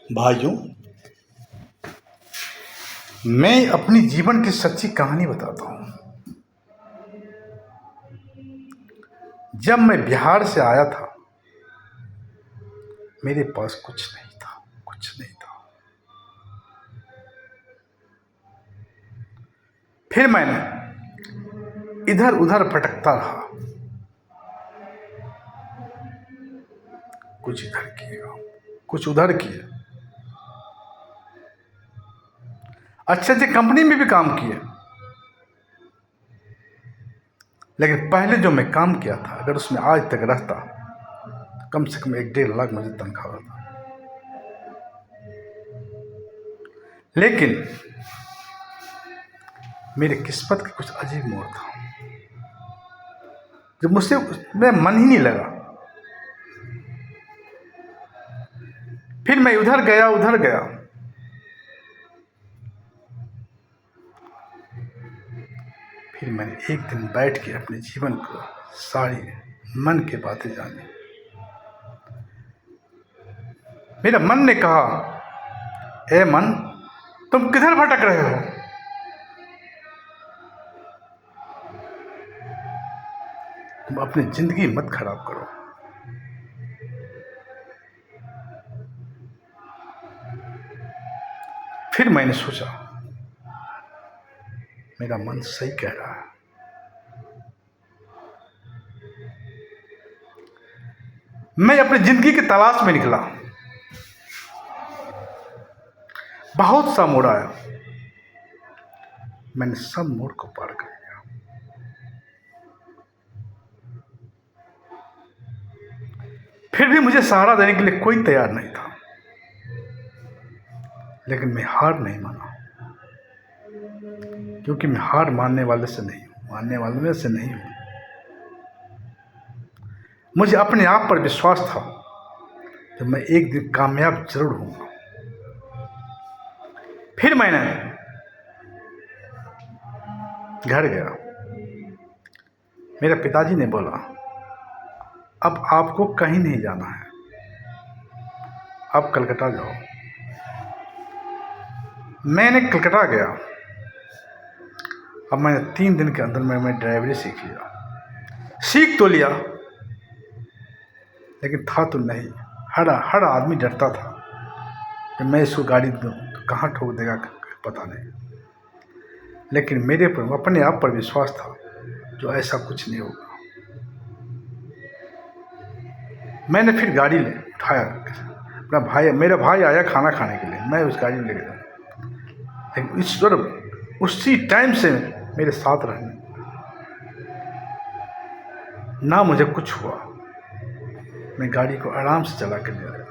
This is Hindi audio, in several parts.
भाइयों, मैं अपनी जीवन की सच्ची कहानी बताता हूँ। जब मैं बिहार से आया था, मेरे पास कुछ नहीं था, कुछ नहीं था। फिर मैंने इधर उधर भटकता रहा, कुछ इधर किए, कुछ उधर किए, अच्छे अच्छे कंपनी में भी काम किए। लेकिन पहले जो मैं काम किया था, अगर उसमें आज तक रहता, तो कम से कम 1-1.5 लाख मुझे तनख्वाह होता। लेकिन मेरे किस्मत का कुछ अजीब मोड़ था, जो मुझसे मेरा मन ही नहीं लगा। फिर मैं उधर गया, उधर गया। फिर मैंने एक दिन बैठ के अपने जीवन को सारी मन की बातें जानी। मेरा मन ने कहा, ए मन, तुम किधर भटक रहे हो? तुम अपनी जिंदगी मत खराब करो। फिर मैंने सोचा, मेरा मन सही कह रहा है। मैं अपनी जिंदगी की तलाश में निकला। बहुत सा मोड़ आया, मैंने सब मोड़ को पार कर लिया। फिर भी मुझे सहारा देने के लिए कोई तैयार नहीं था। लेकिन मैं हार नहीं माना, क्योंकि मैं हार मानने वाले से नहीं हूं, मानने वाले में से नहीं हूं। मुझे अपने आप पर विश्वास था कि मैं एक दिन कामयाब जरूर होऊंगा। फिर मैंने घर गया। मेरे पिताजी ने बोला, अब आपको कहीं नहीं जाना है, आप कलकत्ता जाओ। मैंने कलकत्ता गया। अब मैंने 3 दिन के अंदर मैं ड्राइवरी सीख लिया। सीख तो लिया, लेकिन था तो नहीं। हर आदमी डरता था कि मैं इसको गाड़ी दूँ तो कहाँ ठोक देगा, पता नहीं। लेकिन मेरे पर अपने आप पर विश्वास था जो ऐसा कुछ नहीं होगा। मैंने फिर गाड़ी ले उठाया। मेरा भाई आया खाना खाने के लिए, मैं उस गाड़ी में ले गया। लेकिन ईश्वर उसी टाइम से मेरे साथ रहने, ना मुझे कुछ हुआ। मैं गाड़ी को आराम से चला कर ले आया।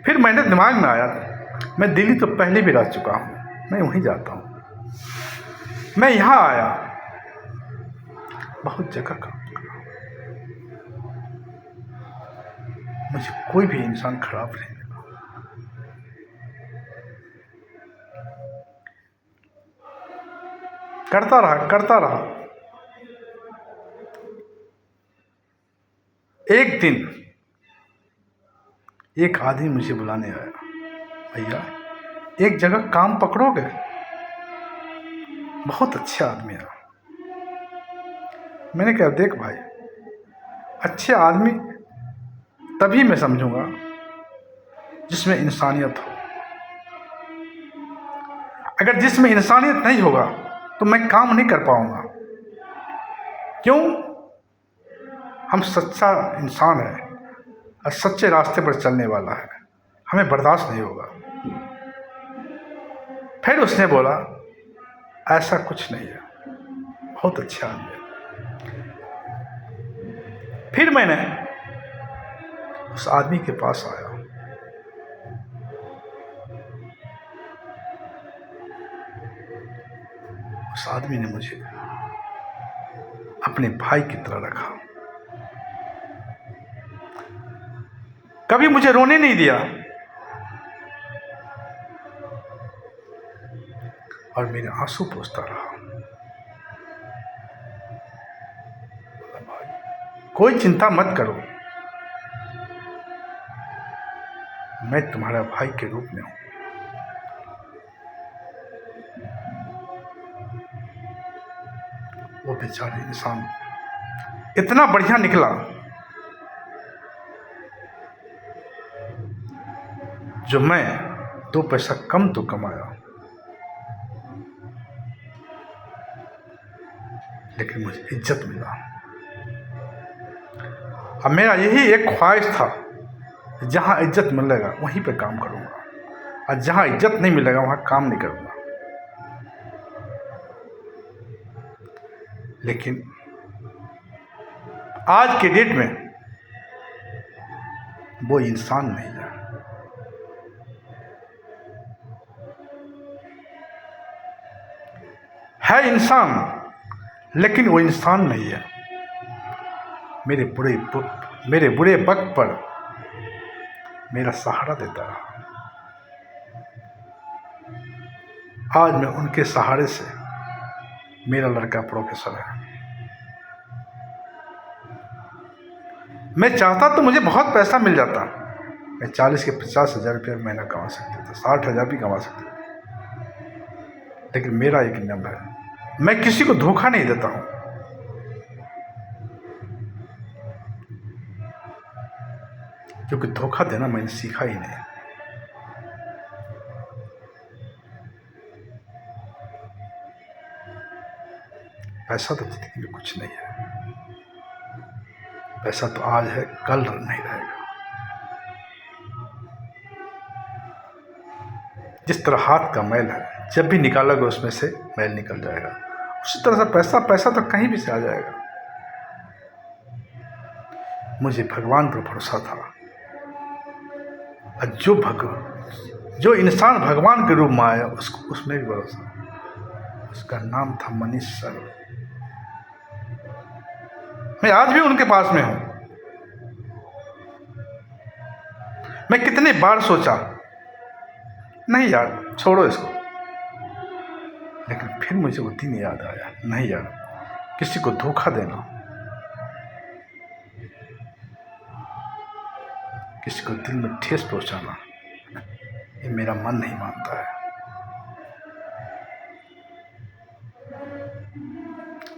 फिर मैंने दिमाग में आया, मैं दिल्ली तो पहले भी रह चुका हूँ, मैं वहीं जाता हूँ। मैं यहाँ आया, बहुत जगह काम करा, मुझे कोई भी इंसान खराब नहीं मिला। करता रहा। एक दिन एक आदमी मुझे बुलाने आया, भैया एक जगह काम पकड़ोगे? बहुत अच्छा आदमी है। मैंने कहा, देख भाई, अच्छे आदमी तभी मैं समझूंगा जिसमें इंसानियत हो। अगर जिसमें इंसानियत नहीं होगा तो मैं काम नहीं कर पाऊंगा। क्यों? हम सच्चा इंसान है और सच्चे रास्ते पर चलने वाला है, हमें बर्दाश्त नहीं होगा। फिर उसने बोला, ऐसा कुछ नहीं है, बहुत अच्छा आदमी है। फिर मैंने उस आदमी के पास आया। उस आदमी ने मुझे अपने भाई की तरह रखा, कभी मुझे रोने नहीं दिया और मेरे आंसू पोंछता रहा। भाई, कोई चिंता मत करो, मैं तुम्हारा भाई के रूप में हूँ। वो बेचारे इंसान इतना बढ़िया निकला, जो मैं 2 पैसा कम तो कमाया, लेकिन मुझे इज्जत मिला। अब मेरा यही एक ख्वाहिश था, जहाँ इज्जत मिलेगा वहीं पे काम करूँगा, और जहाँ इज्जत नहीं मिलेगा वहाँ काम नहीं करूँगा। लेकिन आज के डेट में वो इंसान नहीं है। है इंसान, लेकिन वो इंसान नहीं है। मेरे बुरे वक्त पर मेरा सहारा देता रहा। आज मैं उनके सहारे से, मेरा लड़का प्रोफेसर है। मैं चाहता तो मुझे बहुत पैसा मिल जाता, मैं 40 के 50,000 रुपये महीना कमा सकता था, 60,000 भी कमा सकता था। लेकिन मेरा एक नियम है, मैं किसी को धोखा नहीं देता हूँ। क्योंकि धोखा देना मैंने सीखा ही नहीं। पैसा तो जिंदगी में कुछ नहीं है। पैसा तो आज है, कल नहीं रहेगा। जिस तरह हाथ का मैल है, जब भी निकालोगे उसमें से मैल निकल जाएगा, उसी तरह से पैसा तो कहीं भी से आ जाएगा। मुझे भगवान पर भरोसा था, और जो इंसान भगवान के रूप में आया उसमें भी भरोसा। उसका नाम था मनीष सर। मैं आज भी उनके पास में हूं। मैं कितने बार सोचा, नहीं यार छोड़ो इसको, लेकिन फिर मुझे वो दिन याद आया, नहीं यार, किसी को धोखा देना, किसी को दिल में ठेस पहुंचाना, ये मेरा मन नहीं मानता है।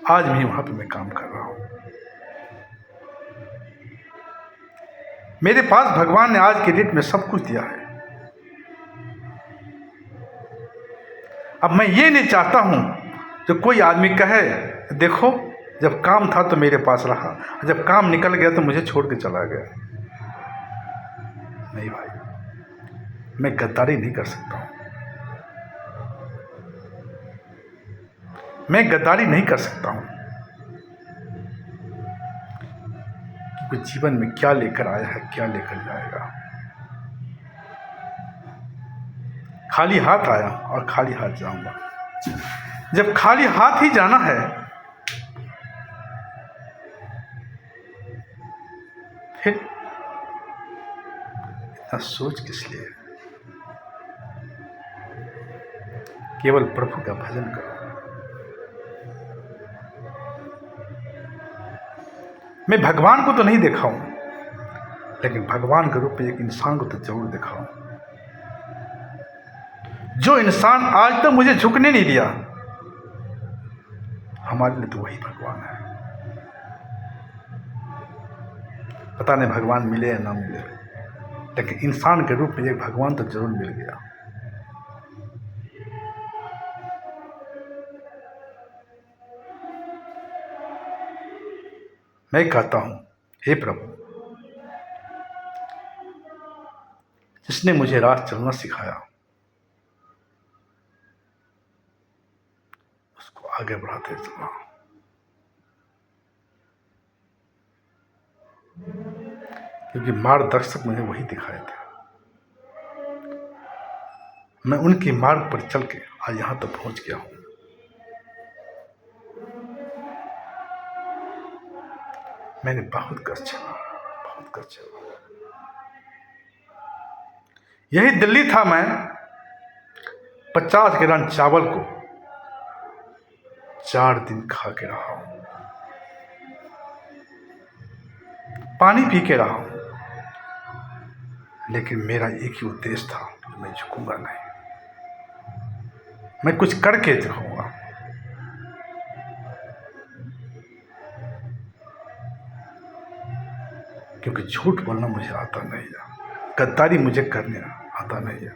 आज भी वहां पे मैं काम कर रहा हूं। मेरे पास भगवान ने आज के डेट में सब कुछ दिया है। अब मैं ये नहीं चाहता हूं जो कोई आदमी कहे, देखो जब काम था तो मेरे पास रहा, जब काम निकल गया तो मुझे छोड़ के चला गया। नहीं भाई, मैं गद्दारी नहीं कर सकता हूं। मैं गद्दारी नहीं कर सकता हूं, क्योंकि जीवन में क्या लेकर आया है, क्या लेकर जाएगा। खाली हाथ आया और खाली हाथ जाऊंगा। जब खाली हाथ ही जाना है, फिर इतना सोच किस लिए? केवल प्रभु का भजन करो। मैं भगवान को तो नहीं देखा हूं, लेकिन भगवान के रूप में एक इंसान को तो जरूर देखा हूं। जो इंसान आज तक मुझे झुकने नहीं दिया, हमारे लिए तो वही भगवान है। पता नहीं भगवान मिले या ना मिले, लेकिन इंसान के रूप में एक भगवान तो जरूर मिल गया। मैं कहता हूं, हे प्रभु, जिसने मुझे राह चलना सिखाया, उसको आगे बढ़ाते चलना। क्योंकि मार्गदर्शक मुझे वही दिखाए थे। मैं उनके मार्ग पर चल के आज यहां तक पहुंच गया हूं। मैंने बहुत कष्ट झेला, बहुत कष्ट झेला। यही दिल्ली था, मैं 50 ग्राम चावल को 4 दिन खा के रहा हूं, पानी पी के रहा हूं, लेकिन मेरा एक ही उद्देश्य था कि मैं झुकूंगा नहीं, मैं कुछ करके दिखाऊंगा। क्योंकि झूठ बोलना मुझे आता नहीं है, गद्दारी मुझे करने आता नहीं है।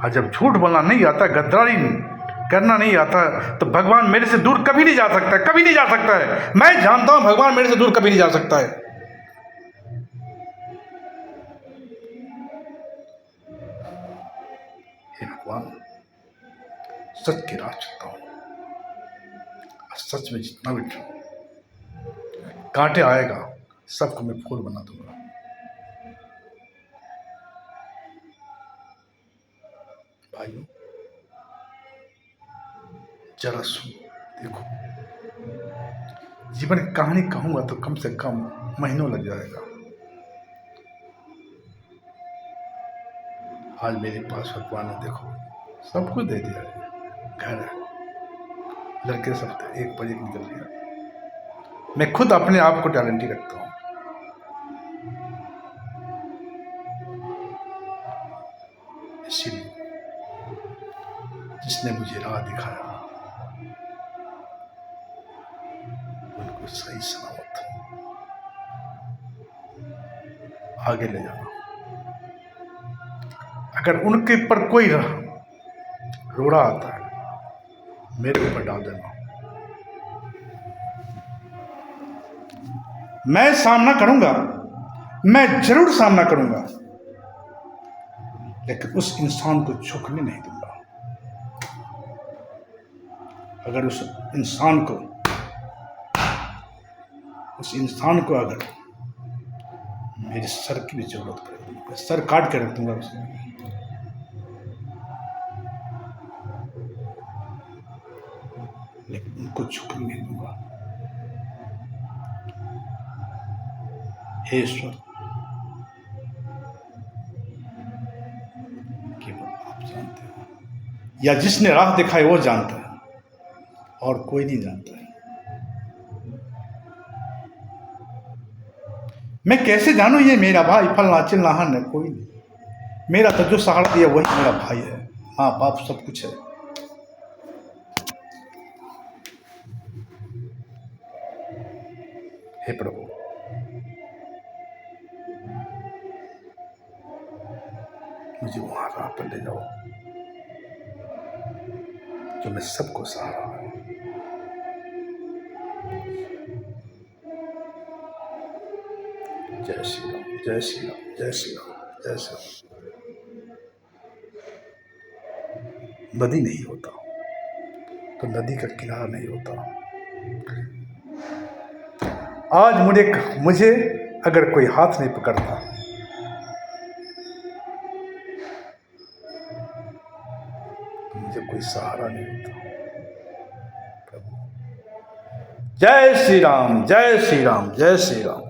और जब झूठ बोलना नहीं आता, गद्दारी करना नहीं आता, तो भगवान मेरे से दूर कभी नहीं जा सकता है, कभी नहीं जा सकता है। मैं जानता हूं भगवान मेरे से दूर कभी नहीं जा सकता है। हे भगवान, सच की राह चलता हूं, सच में जितना भी कांटे आएगा सबको मैं फूल बना दूंगा। भाइयों, जरा सुन, देखो, जीवन की कहानी कहूंगा तो कम से कम महीनों लग जाएगा। आज मेरे पास भगवान ने देखो सब कुछ दे दिया है, घर है, लड़के सब थे, एक पर एक निकल गया। मैं खुद अपने आप को टैलेंटेड रखता हूँ। इसीलिए जिसने मुझे राह दिखाया उनको सही सलामत आगे ले जाना। अगर उनके ऊपर कोई रोड़ा आता है, मेरे ऊपर डाल देना। मैं सामना करूंगा, मैं जरूर सामना करूंगा, लेकिन उस इंसान को झुकने नहीं दूंगा। अगर उस इंसान को अगर मेरे सर की भी जरूरत पड़ेगी, मैं सर काट के रख दूंगा उसे। लेकिन उनको झुकने नहीं दूंगा। हे ईश्वर, केवल आप जानते हो, या जिसने राह दिखाई वो जानता है, और कोई नहीं जानता है। मैं कैसे जानूं ये मेरा भाई फलना चिल्लाहन है? कोई नहीं। मेरा तो जो सहारा दिया वही मेरा भाई है, माँ बाप सब कुछ है। हे प्रभु, मुझे वहां राह पर ले जाओ जो मैं सबको सहारा है। जय श्री राम, जय श्री राम, जय श्री राम, जय श्री राम। नदी नहीं होता तो नदी का किनारा नहीं होता। आज मुझे अगर कोई हाथ नहीं पकड़ता तो मुझे कोई सहारा नहीं होता। प्रभु, जय श्री राम, जय श्री राम, जय श्री राम।